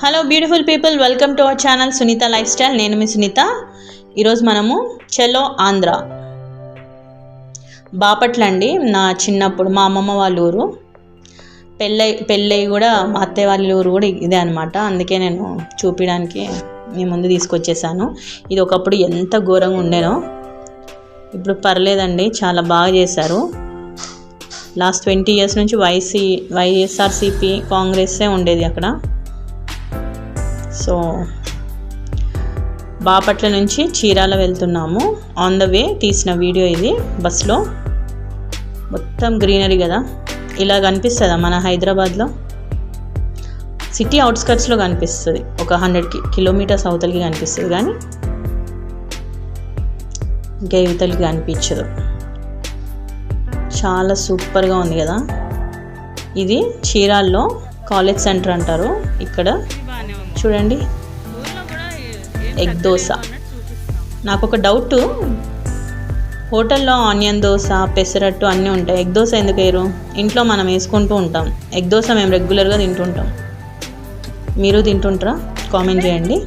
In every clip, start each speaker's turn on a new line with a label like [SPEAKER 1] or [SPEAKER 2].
[SPEAKER 1] Hello beautiful people, welcome to our channel Sunitha lifestyle. నేను మీ సునీత. ఈరోజు మనము చలో ఆంధ్ర బాపట్ల అండి. నా చిన్నప్పుడు మా అమ్మమ్మ వాళ్ళ ఊరు, పెళ్ళై కూడా మా అత్తయ్య వాళ్ళ ఊరు కూడా ఇదే అనమాట. అందుకే నేను చూపించడానికి మీ ముందు తీసుకొచ్చేసాను. ఇది ఒకప్పుడు ఎంత ఘోరంగా ఉండేనో, ఇప్పుడు పర్లేదండి, చాలా బాగా చేశారు. లాస్ట్ 20 years నుంచి వైఎస్ఆర్సీపీ కాంగ్రెస్సే ఉండేది అక్కడ. సో బాపట్ల నుంచి చీరాల వెళ్తున్నాము. ఆన్ ద వే తీసిన వీడియో ఇది. బస్లో మొత్తం గ్రీనరీ కదా, ఇలా కనిపిస్తుందా మన హైదరాబాద్లో? సిటీ అవుట్స్కట్స్లో కనిపిస్తుంది, ఒక 100 kilometers అవతలకి కనిపిస్తుంది, కానీ ఇంకా యువతలకి కనిపించదు. చాలా సూపర్గా ఉంది కదా. ఇది చీరాల్లో కాలేజ్ సెంటర్ అంటారు. ఇక్కడ చూడండి, ఎగ్ దోశ. నాకు ఒక డౌట్, హోటల్లో ఆనియన్ దోశ, పెసరట్టు అన్నీ ఉంటాయి, ఎగ్ దోశ ఎందుకు వేయరు? ఇంట్లో మనం వేసుకుంటూ ఉంటాం. ఎగ్ దోశ మేము రెగ్యులర్గా తింటుంటాం. మీరు తింటుంటారా? కామెంట్ చేయండి.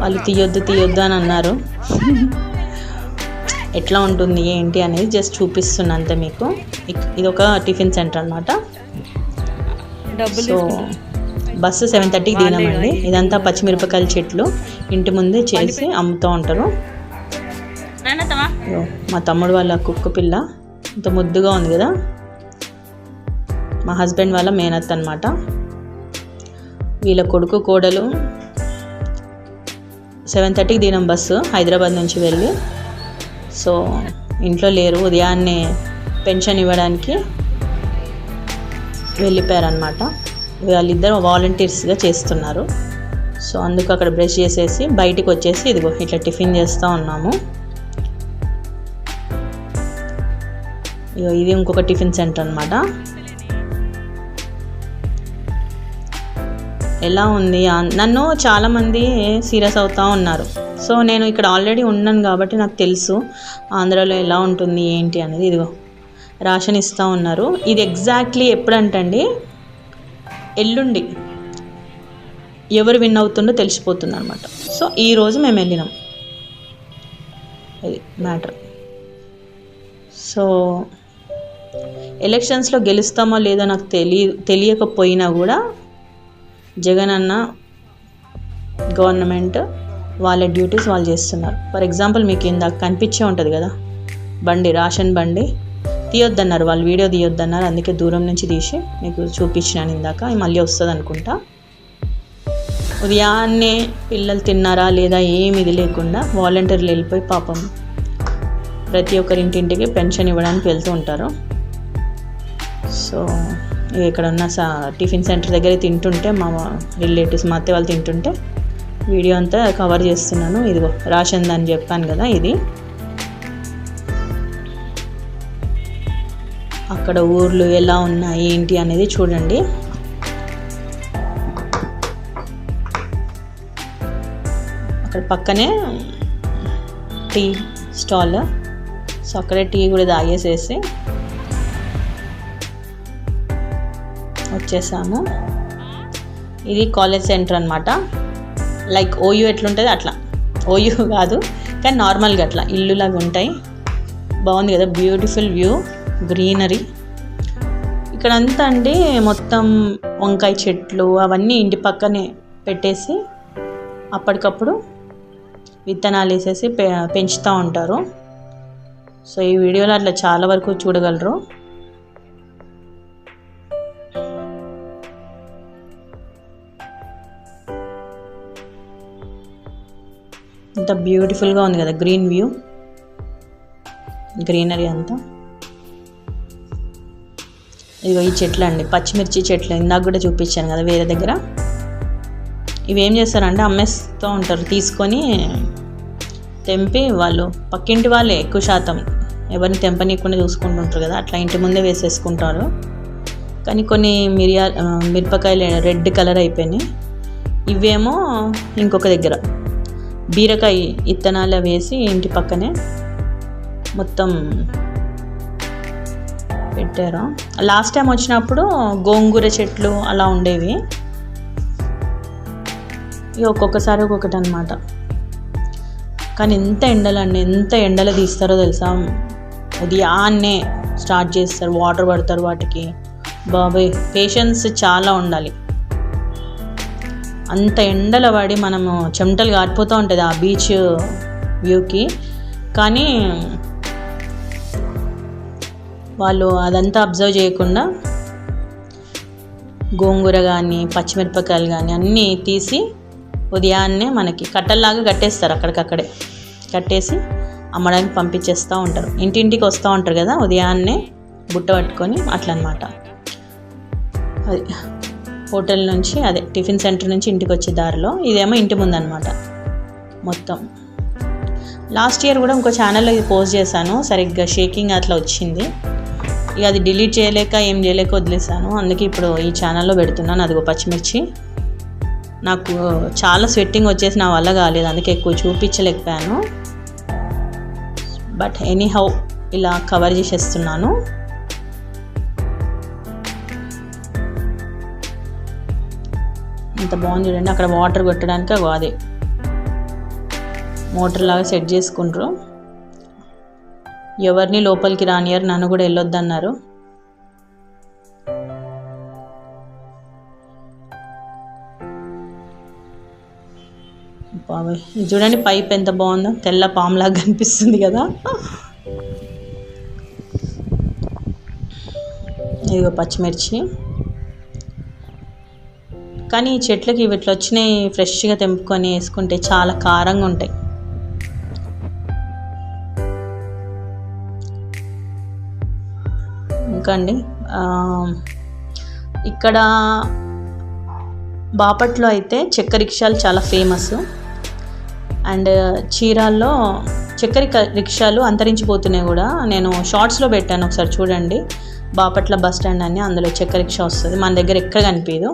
[SPEAKER 1] వాళ్ళు తీయొద్దు అని అన్నారు. ఎట్లా ఉంటుంది ఏంటి అనేది జస్ట్ చూపిస్తున్నా అంతే మీకు. ఇది ఒక టిఫిన్ సెంటర్ అనమాట. సో బస్సు 7:30కి దిగినామండి. ఇదంతా పచ్చిమిరపకాయల చెట్లు ఇంటి ముందే చేసి అమ్ముతూ ఉంటారు. మా తమ్ముడు వాళ్ళ కుక్క పిల్ల ఇంత ముద్దుగా ఉంది కదా, మా హస్బెండ్ వాళ్ళ మేనత్ అనమాట. వీళ్ళ కొడుకు కోడలు 7:30కి దిగినాం బస్సు హైదరాబాద్ నుంచి వెళ్ళి. సో ఇంట్లో లేరు, ఉదయాన్నే పెన్షన్ ఇవ్వడానికి వెళ్ళిపోయారనమాట. వాళ్ళిద్దరు వాలంటీర్స్గా చేస్తున్నారు. సో అందుకు అక్కడ బ్రష్ చేసేసి బయటికి వచ్చేసి ఇదిగో ఇట్లా టిఫిన్ చేస్తూ ఉన్నాము. ఇది ఇంకొక టిఫిన్ సెంటర్ అనమాట. ఎలా ఉంది? నన్ను చాలామంది సీరియస్ అవుతూ ఉన్నారు. సో నేను ఇక్కడ ఆల్రెడీ ఉన్నాను కాబట్టి నాకు తెలుసు ఆంధ్రాలో ఎలా ఉంటుంది ఏంటి అనేది. ఇదిగో రేషన్ ఇస్తూ ఉన్నారు. ఇది ఎగ్జాక్ట్లీ ఎప్పుడంటండి, ఎల్లుండి ఎవరు విన్ అవుతుందో తెలిసిపోతుంది అనమాట. సో ఈరోజు మేము వెళ్ళినాం, ఇది మ్యాటర్. సో ఎలక్షన్స్లో గెలుస్తామో లేదో నాకు తెలియకపోయినా కూడా జగన్ అన్న గవర్నమెంట్ వాళ్ళ డ్యూటీస్ వాళ్ళు చేస్తున్నారు. ఫర్ ఎగ్జాంపుల్ మీకు ఇందాక కనిపించే ఉంటుంది కదా బండి, రేషన్ బండి తీయొద్దన్నారు వాళ్ళు, వీడియో తీయొద్దన్నారు. అందుకే దూరం నుంచి తీసి మీకు చూపించినాను ఇందాక. మళ్ళీ వస్తుంది అనుకుంటా. ఉదయాన్నే పిల్లలు తిన్నారా లేదా ఏమి ఇది లేకుండా వాలంటీర్లు వెళ్ళిపోయి పాపం ప్రతి ఒక్కరి ఇంటింటికి పెన్షన్ ఇవ్వడానికి వెళ్తూ ఉంటారు. సో ఇక్కడ ఉన్న టిఫిన్ సెంటర్ దగ్గర తింటుంటే మా రిలేటివ్స్, మా అత్తే వాళ్ళు తింటుంటే వీడియో అంతా కవర్ చేస్తున్నాను. ఇదిగో రేషన్ అని చెప్పాను కదా, ఇది అక్కడ ఊర్లు ఎలా ఉన్నాయి ఏంటి అనేది చూడండి. అక్కడ పక్కనే టీ స్టాల్. సో అక్కడే టీ కూడా తాగేసేసి వచ్చేసాము. ఇది కాలేజ్ సెంటర్ అనమాట. లైక్ ఓయూ ఎట్లుంటుంది అట్లా, ఓయూ కాదు కానీ నార్మల్గా అట్లా ఇల్లులాగా ఉంటాయి. బాగుంది కదా, బ్యూటిఫుల్ వ్యూ, గ్రీనరీ. ఇక్కడంతా అండి మొత్తం వంకాయ చెట్లు అవన్నీ ఇంటి పక్కనే పెట్టేసి అప్పటికప్పుడు విత్తనాలు వేసేసి పెంచుతూ ఉంటారు. సో ఈ వీడియోలో అట్లా చాలా వరకు చూడగలరు. ఇంత బ్యూటిఫుల్గా ఉంది కదా గ్రీన్ వ్యూ, గ్రీనరీ అంతా. ఇదిగో ఈ చెట్లు అండి, పచ్చిమిర్చి చెట్లు. ఇందాక కూడా చూపించాను కదా వేరే దగ్గర. ఇవి ఏం చేస్తారంటే అమ్మేస్తూ ఉంటారు, తీసుకొని తెంపి వాళ్ళు పక్కింటి వాళ్ళే ఎక్కువ శాతం ఎవరిని తెంపనీయకుండా చూసుకుంటుంటారు కదా, అట్లా ఇంటి ముందే వేసేసుకుంటారు. కానీ కొన్ని మిరపకాయలు రెడ్ కలర్ అయిపోయినాయి. ఇవేమో ఇంకొక దగ్గర బీరకాయ ఇత్తనాలు వేసి ఇంటి పక్కనే మొత్తం పెట్టారు. లాస్ట్ టైం వచ్చినప్పుడు గోంగూర చెట్లు అలా ఉండేవి. ఇక ఒక్కొక్కసారి ఒక్కొక్కటి అనమాట. కానీ ఎంత ఎండలు తీస్తారో తెలుసా. ఉదయాన్నే స్టార్ట్ చేస్తారు, వాటర్ పడతారు వాటికి. బాబాయ్ పేషెన్స్ చాలా ఉండాలి. అంత ఎండల పడి మనము చెమటలు కారిపోతూ ఉంటుంది ఆ బీచ్ వ్యూకి. కానీ వాళ్ళు అదంతా అబ్జర్వ్ చేయకుండా గోంగూర కానీ పచ్చిమిరపకాయలు కానీ అన్నీ తీసి ఉదయాన్నే మనకి కట్టల్లాగా కట్టేస్తారు. అక్కడికక్కడే కట్టేసి అమ్మడానికి పంపించేస్తూ ఉంటారు. ఇంటింటికి వస్తూ ఉంటారు కదా ఉదయాన్నే బుట్ట పట్టుకొని, అట్లా అనమాట. అది హోటల్ నుంచి, అదే టిఫిన్ సెంటర్ నుంచి ఇంటికి వచ్చే దారిలో. ఇదేమో ఇంటి ముందు అనమాట మొత్తం. లాస్ట్ ఇయర్ కూడా ఇంకో ఛానల్లో ఇది పోస్ట్ చేశాను, సరిగ్గా షేకింగ్ అట్లా వచ్చింది. ఇక అది డిలీట్ చేయలేక ఏం చేయలేక వదిలేసాను. అందుకే ఇప్పుడు ఈ ఛానల్లో పెడుతున్నాను. అదిగో పచ్చిమిర్చి. నాకు చాలా స్వెట్టింగ్ వచ్చేసి నా వల్ల కాలేదు, అందుకే ఎక్కువ చూపించలేకపోయాను. బట్ ఎనీహౌ ఇలా కవర్ చేసేస్తున్నాను. ఇంత బాగుంది చూడండి. అక్కడ వాటర్ కొట్టడానికి అదే మోటార్ లాగా సెట్ చేసుకుంటారు. ఎవరిని లోపలికి రానియరు, నన్ను కూడా వెళ్ళొద్దన్నారు. బాబాయ్ ఇది చూడండి, పైప్ ఎంత బాగుందో, తెల్ల పాములాగా కనిపిస్తుంది కదా. ఇదిగో పచ్చిమిర్చి. కానీ ఈ చెట్లకి వీటిలో వచ్చినాయి ఫ్రెష్గా తెంపుకొని వేసుకుంటే చాలా కారంగా ఉంటాయి. ఇంకా అండి ఇక్కడ బాపట్లో అయితే చెక్క రిక్షాలు చాలా ఫేమస్. అండ్ చీరాల్లో చక్కెర రిక్షాలు అంతరించిపోతున్నాయి కూడా. నేను షార్ట్స్లో పెట్టాను, ఒకసారి చూడండి. బాపట్ల బస్ స్టాండ్ అని, అందులో చక్కెర రిక్షా వస్తుంది. మన దగ్గర ఎక్కడ కనిపించదు.